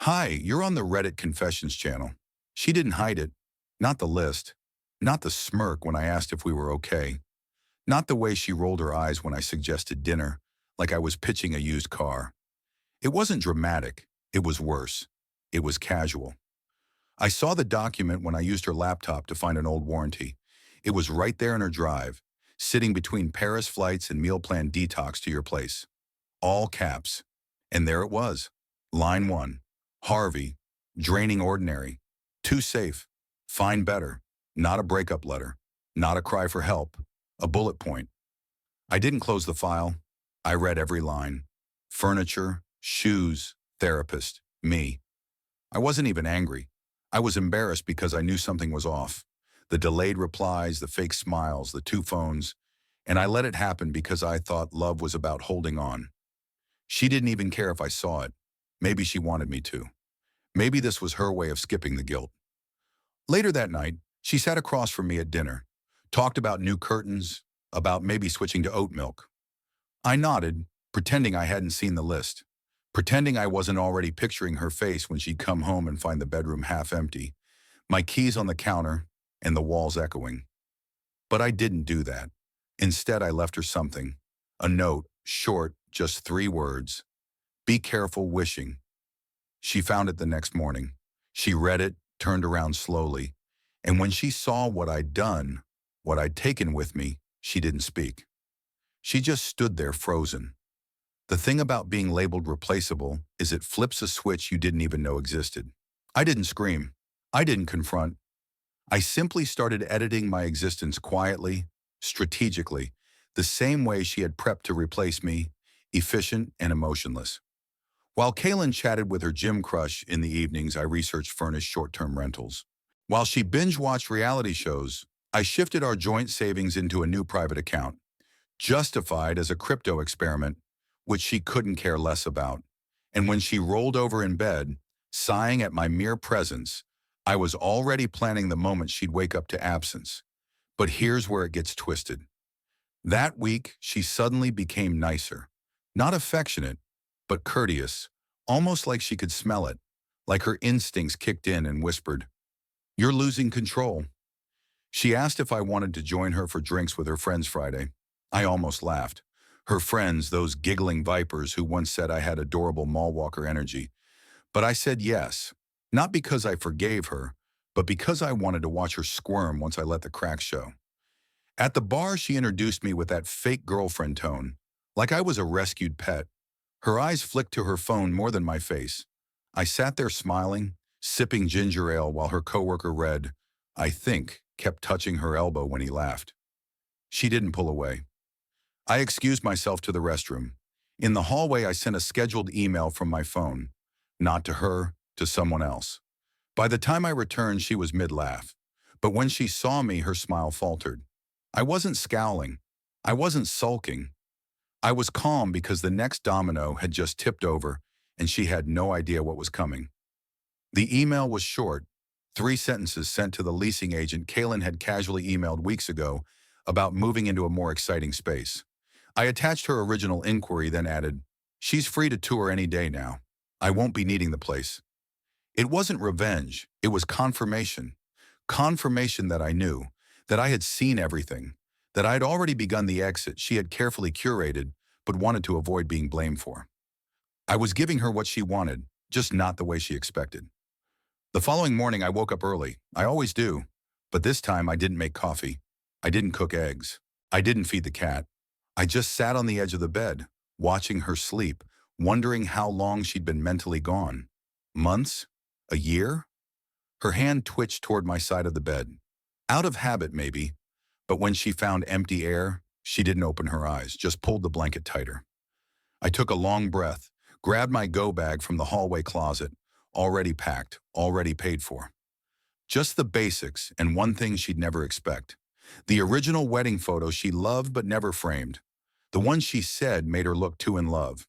Hi, you're on the Reddit Confessions channel. She didn't hide it. Not the list. Not the smirk when I asked if we were okay. Not the way she rolled her eyes when I suggested dinner, like I was pitching a used car. It wasn't dramatic. It was worse. It was casual. I saw the document when I used her laptop to find an old warranty. It was right there in her drive, sitting between Paris flights and meal plan detox to your place. All caps. And there it was. Line 1. Harvey, draining ordinary, too safe, find better, not a breakup letter, not a cry for help, a bullet point. I didn't close the file. I read every line. Furniture, shoes, therapist, me. I wasn't even angry. I was embarrassed because I knew something was off. The delayed replies, the fake smiles, the two phones, and I let it happen because I thought love was about holding on. She didn't even care if I saw it. Maybe she wanted me to. Maybe this was her way of skipping the guilt. Later that night, she sat across from me at dinner, talked about new curtains, about maybe switching to oat milk. I nodded, pretending I hadn't seen the list, pretending I wasn't already picturing her face when she'd come home and find the bedroom half empty, my keys on the counter, and the walls echoing. But I didn't do that. Instead, I left her something, a note, short, just 3 words. Be careful wishing. She found it the next morning. She read it, turned around slowly, and when she saw what I'd done, what I'd taken with me, she didn't speak. She just stood there frozen. The thing about being labeled replaceable is it flips a switch you didn't even know existed. I didn't scream. I didn't confront. I simply started editing my existence quietly, strategically, the same way she had prepped to replace me, efficient and emotionless. While Kaylin chatted with her gym crush in the evenings, I researched furnished short-term rentals. While she binge-watched reality shows, I shifted our joint savings into a new private account, justified as a crypto experiment, which she couldn't care less about. And when she rolled over in bed, sighing at my mere presence, I was already planning the moment she'd wake up to absence. But here's where it gets twisted. That week, she suddenly became nicer. Not affectionate, but courteous, almost like she could smell it, like her instincts kicked in and whispered, "You're losing control." She asked if I wanted to join her for drinks with her friends Friday. I almost laughed. Her friends, those giggling vipers who once said I had adorable mall walker energy. But I said yes, not because I forgave her, but because I wanted to watch her squirm once I let the cracks show. At the bar, she introduced me with that fake girlfriend tone, like I was a rescued pet. Her eyes flicked to her phone more than my face. I sat there smiling, sipping ginger ale while her coworker read, I think, kept touching her elbow when he laughed. She didn't pull away. I excused myself to the restroom. In the hallway, I sent a scheduled email from my phone. Not to her, to someone else. By the time I returned, she was mid-laugh. But when she saw me, her smile faltered. I wasn't scowling. I wasn't sulking. I was calm because the next domino had just tipped over and she had no idea what was coming. The email was short, 3 sentences sent to the leasing agent Kaylin had casually emailed weeks ago about moving into a more exciting space. I attached her original inquiry, then added, she's free to tour any day now. I won't be needing the place. It wasn't revenge, it was confirmation. Confirmation that I knew, that I had seen everything, that I had already begun the exit she had carefully curated but wanted to avoid being blamed for. I was giving her what she wanted, just not the way she expected. The following morning, I woke up early. I always do. But this time, I didn't make coffee. I didn't cook eggs. I didn't feed the cat. I just sat on the edge of the bed, watching her sleep, wondering how long she'd been mentally gone. Months? A year? Her hand twitched toward my side of the bed. Out of habit, maybe. But when she found empty air, she didn't open her eyes, just pulled the blanket tighter. I took a long breath, grabbed my go bag from the hallway closet, already packed, already paid for. Just the basics and one thing she'd never expect. The original wedding photo she loved but never framed. The one she said made her look too in love.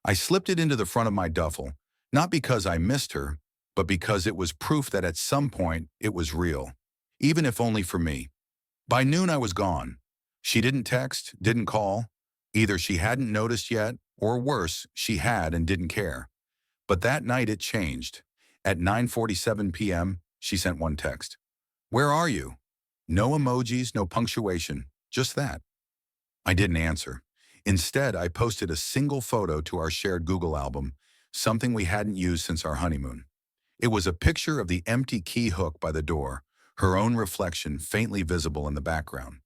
I slipped it into the front of my duffel, not because I missed her, but because it was proof that at some point it was real, even if only for me. By noon, I was gone. She didn't text, didn't call. Either she hadn't noticed yet, or worse, she had and didn't care. But that night it changed. At 9:47 p.m., she sent one text. "Where are you?" No emojis, no punctuation, just that. I didn't answer. Instead, I posted a single photo to our shared Google album, something we hadn't used since our honeymoon. It was a picture of the empty key hook by the door, her own reflection faintly visible in the background.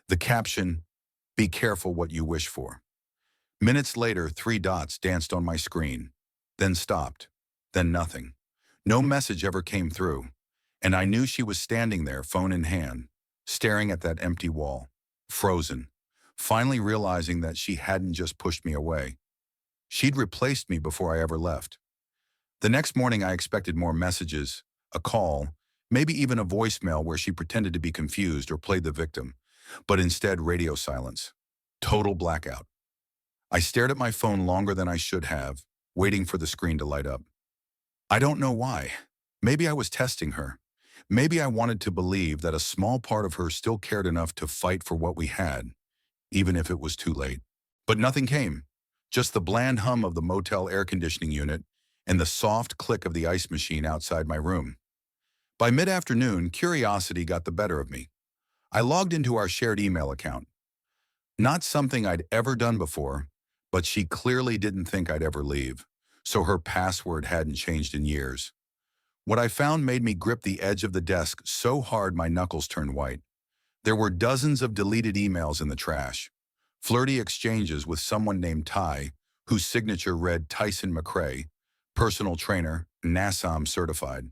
The caption, "Be careful what you wish for." Minutes later, three dots danced on my screen, then stopped, then nothing. No message ever came through, and I knew she was standing there, phone in hand, staring at that empty wall, frozen, finally realizing that she hadn't just pushed me away. She'd replaced me before I ever left. The next morning I expected more messages, a call, maybe even a voicemail where she pretended to be confused or played the victim, but instead radio silence. Total blackout. I stared at my phone longer than I should have, waiting for the screen to light up. I don't know why. Maybe I was testing her. Maybe I wanted to believe that a small part of her still cared enough to fight for what we had, even if it was too late. But nothing came. Just the bland hum of the motel air conditioning unit and the soft click of the ice machine outside my room. By mid-afternoon, curiosity got the better of me. I logged into our shared email account. Not something I'd ever done before, but she clearly didn't think I'd ever leave, so her password hadn't changed in years. What I found made me grip the edge of the desk so hard my knuckles turned white. There were dozens of deleted emails in the trash. Flirty exchanges with someone named Ty, whose signature read Tyson McCrae, personal trainer, NASM certified.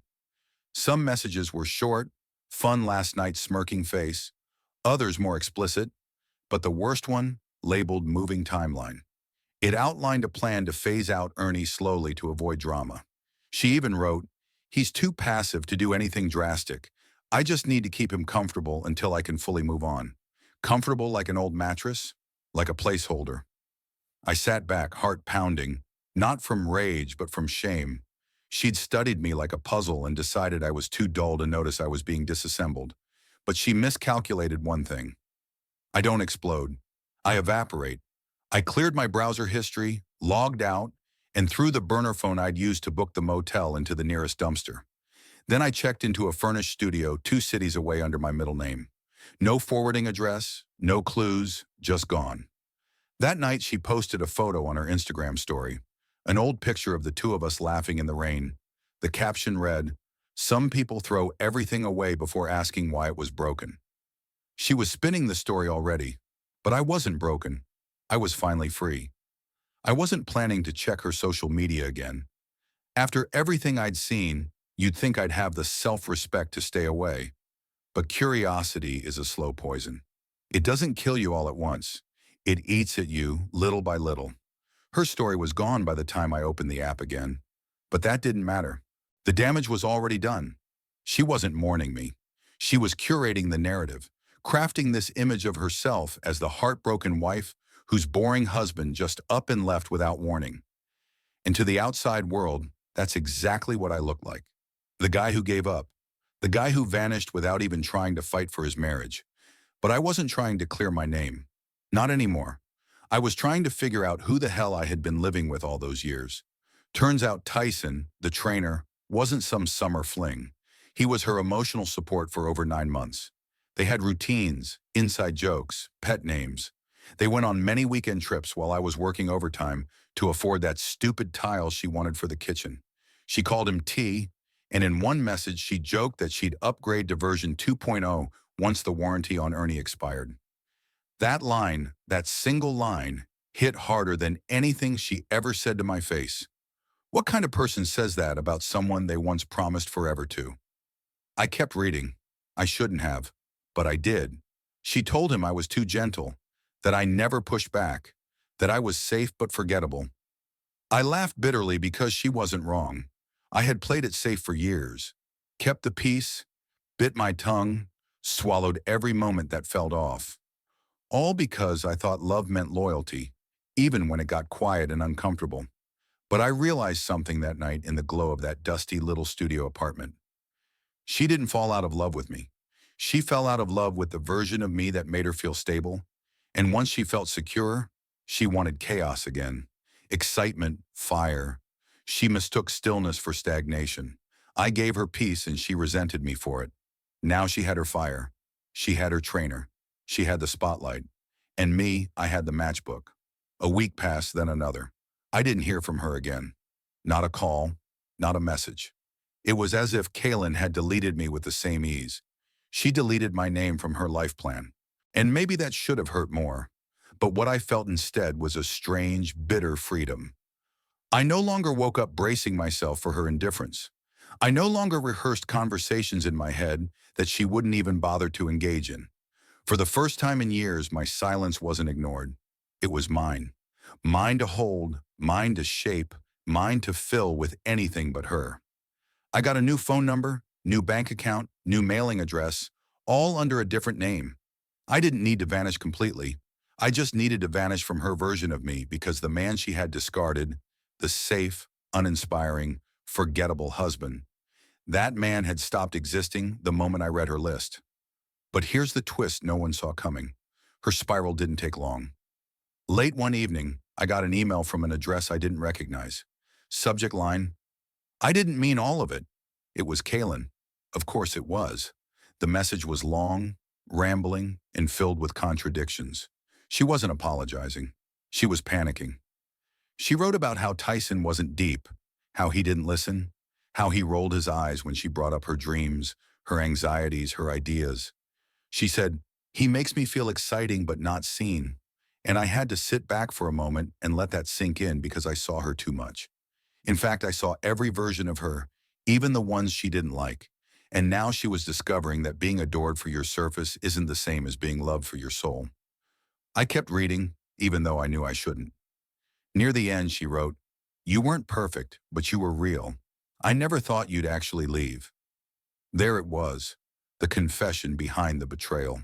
Some messages were short, fun last night smirking face, others more explicit, but the worst one, labeled moving timeline. It outlined a plan to phase out Ernie slowly to avoid drama. She even wrote, "He's too passive to do anything drastic. I just need to keep him comfortable until I can fully move on." Comfortable like an old mattress, like a placeholder. I sat back, heart pounding, not from rage but from shame. She'd studied me like a puzzle and decided I was too dull to notice I was being disassembled. But she miscalculated one thing. I don't explode. I evaporate. I cleared my browser history, logged out, and threw the burner phone I'd used to book the motel into the nearest dumpster. Then I checked into a furnished studio 2 cities away under my middle name. No forwarding address, no clues, just gone. That night she posted a photo on her Instagram story, an old picture of the two of us laughing in the rain. The caption read, "Some people throw everything away before asking why it was broken." She was spinning the story already, but I wasn't broken. I was finally free. I wasn't planning to check her social media again. After everything I'd seen, you'd think I'd have the self-respect to stay away. But curiosity is a slow poison. It doesn't kill you all at once. It eats at you little by little. Her story was gone by the time I opened the app again. But that didn't matter. The damage was already done. She wasn't mourning me. She was curating the narrative, crafting this image of herself as the heartbroken wife whose boring husband just up and left without warning. And to the outside world, that's exactly what I looked like. The guy who gave up. The guy who vanished without even trying to fight for his marriage. But I wasn't trying to clear my name. Not anymore. I was trying to figure out who the hell I had been living with all those years. Turns out Tyson, the trainer, wasn't some summer fling. He was her emotional support for over 9 months. They had routines, inside jokes, pet names. They went on many weekend trips while I was working overtime to afford that stupid tile she wanted for the kitchen. She called him T, and in one message she joked that she'd upgrade to version 2.0 once the warranty on Ernie expired. That line, that single line, hit harder than anything she ever said to my face. What kind of person says that about someone they once promised forever to? I kept reading. I shouldn't have, but I did. She told him I was too gentle, that I never pushed back, that I was safe but forgettable. I laughed bitterly because she wasn't wrong. I had played it safe for years, kept the peace, bit my tongue, swallowed every moment that felt off. All because I thought love meant loyalty, even when it got quiet and uncomfortable. But I realized something that night in the glow of that dusty little studio apartment. She didn't fall out of love with me. She fell out of love with the version of me that made her feel stable. And once she felt secure, she wanted chaos again. Excitement, fire. She mistook stillness for stagnation. I gave her peace and she resented me for it. Now she had her fire. She had her trainer. She had the spotlight. And me, I had the matchbook. A week passed, then another. I didn't hear from her again. Not a call, not a message. It was as if Kaylin had deleted me with the same ease. She deleted my name from her life plan. And maybe that should have hurt more. But what I felt instead was a strange, bitter freedom. I no longer woke up bracing myself for her indifference. I no longer rehearsed conversations in my head that she wouldn't even bother to engage in. For the first time in years, my silence wasn't ignored. It was mine. Mine to hold, mine to shape, mine to fill with anything but her. I got a new phone number, new bank account, new mailing address, all under a different name. I didn't need to vanish completely. I just needed to vanish from her version of me because the man she had discarded, the safe, uninspiring, forgettable husband, that man had stopped existing the moment I read her list. But here's the twist no one saw coming. Her spiral didn't take long. Late one evening, I got an email from an address I didn't recognize. Subject line, I didn't mean all of it. It was Kaylin. Of course it was. The message was long, rambling, and filled with contradictions. She wasn't apologizing. She was panicking. She wrote about how Tyson wasn't deep, how he didn't listen, how he rolled his eyes when she brought up her dreams, her anxieties, her ideas. She said, he makes me feel exciting but not seen. And I had to sit back for a moment and let that sink in because I saw her too much. In fact, I saw every version of her, even the ones she didn't like. And now she was discovering that being adored for your surface isn't the same as being loved for your soul. I kept reading, even though I knew I shouldn't. Near the end, she wrote, you weren't perfect, but you were real. I never thought you'd actually leave. There it was, the confession behind the betrayal.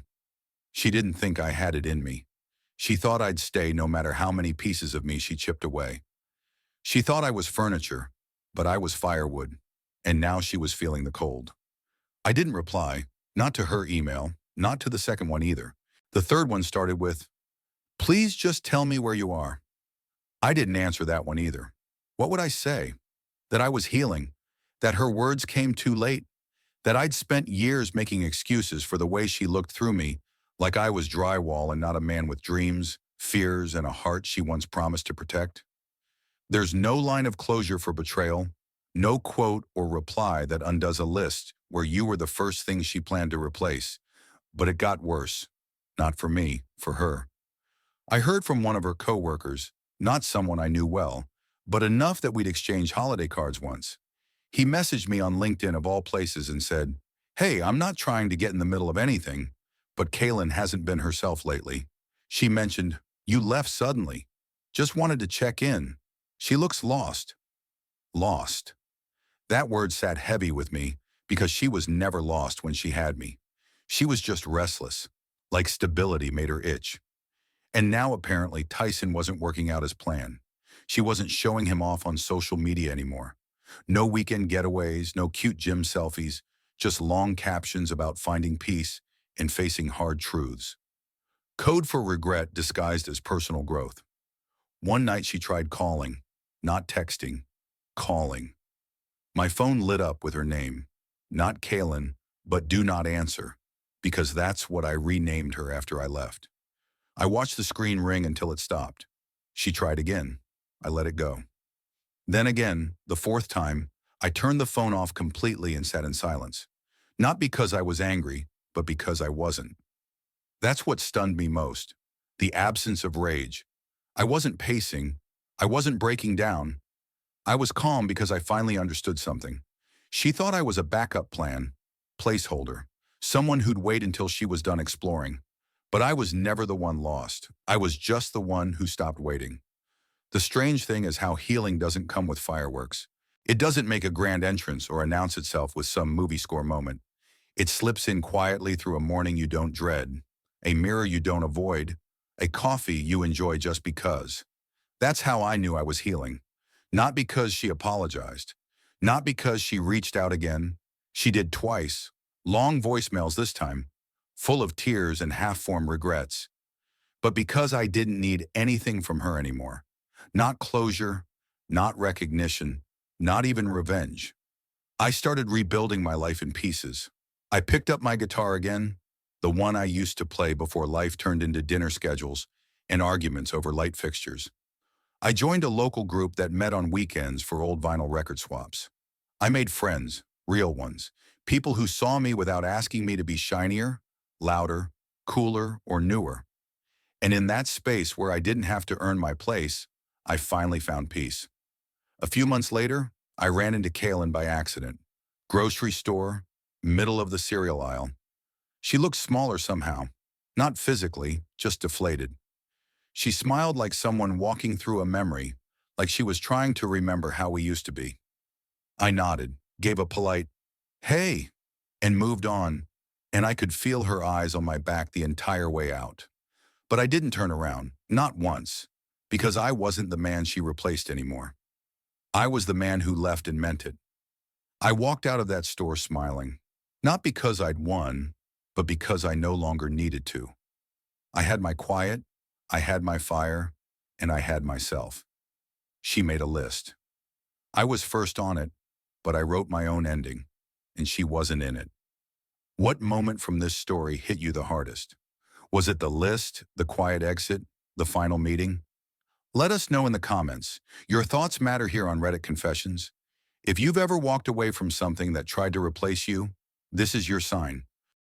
She didn't think I had it in me. She thought I'd stay no matter how many pieces of me she chipped away. She thought I was furniture, but I was firewood, and now she was feeling the cold. I didn't reply, not to her email, not to the second one either. The third one started with, please just tell me where you are. I didn't answer that one either. What would I say? That I was healing, that her words came too late, that I'd spent years making excuses for the way she looked through me, like I was drywall and not a man with dreams, fears, and a heart she once promised to protect. There's no line of closure for betrayal, no quote or reply that undoes a list where you were the first thing she planned to replace. But it got worse. Not for me, for her. I heard from one of her coworkers, not someone I knew well, but enough that we'd exchange holiday cards once. He messaged me on LinkedIn of all places and said, hey, I'm not trying to get in the middle of anything, but Kaylin hasn't been herself lately. She mentioned, you left suddenly. Just wanted to check in. She looks lost. Lost. That word sat heavy with me because she was never lost when she had me. She was just restless, like stability made her itch. And now apparently Tyson wasn't working out his plan. She wasn't showing him off on social media anymore. No weekend getaways, no cute gym selfies, just long captions about finding peace and facing hard truths. Code for regret disguised as personal growth. One night she tried calling, not texting, calling. My phone lit up with her name, not Kaylin, but do not answer, because that's what I renamed her after I left. I watched the screen ring until it stopped. She tried again. I let it go. Then again, the fourth time, I turned the phone off completely and sat in silence. Not because I was angry, but because I wasn't. That's what stunned me most, the absence of rage. I wasn't pacing. I wasn't breaking down. I was calm because I finally understood something. She thought I was a backup plan, placeholder, someone who'd wait until she was done exploring. But I was never the one lost. I was just the one who stopped waiting. The strange thing is how healing doesn't come with fireworks. It doesn't make a grand entrance or announce itself with some movie score moment. It slips in quietly through a morning you don't dread, a mirror you don't avoid, a coffee you enjoy just because. That's how I knew I was healing. Not because she apologized. Not because she reached out again. She did twice. Long voicemails this time, full of tears and half-formed regrets. But because I didn't need anything from her anymore. Not closure, not recognition, Not even revenge. I started rebuilding my life in pieces. I picked up my guitar again, the one I used to play before life turned into dinner schedules and arguments over light fixtures. I joined a local group that met on weekends for old vinyl record swaps. I made friends, real ones, people who saw me without asking me to be shinier, louder, cooler, or newer. And in that space where I didn't have to earn my place, I finally found peace. A few months later, I ran into Kaylin by accident. Grocery store, middle of the cereal aisle. She looked smaller somehow. Not physically, just deflated. She smiled like someone walking through a memory, like she was trying to remember how we used to be. I nodded, gave a polite, "Hey," and moved on, and I could feel her eyes on my back the entire way out. But I didn't turn around, not once, because I wasn't the man she replaced anymore. I was the man who left and meant it. I walked out of that store smiling, not because I'd won, but because I no longer needed to. I had my quiet, I had my fire, and I had myself. She made a list. I was first on it, but I wrote my own ending, and she wasn't in it. What moment from this story hit you the hardest? Was it the list, the quiet exit, the final meeting? Let us know in the comments. Your thoughts matter here on Reddit Confessions. If you've ever walked away from something that tried to replace you, this is your sign.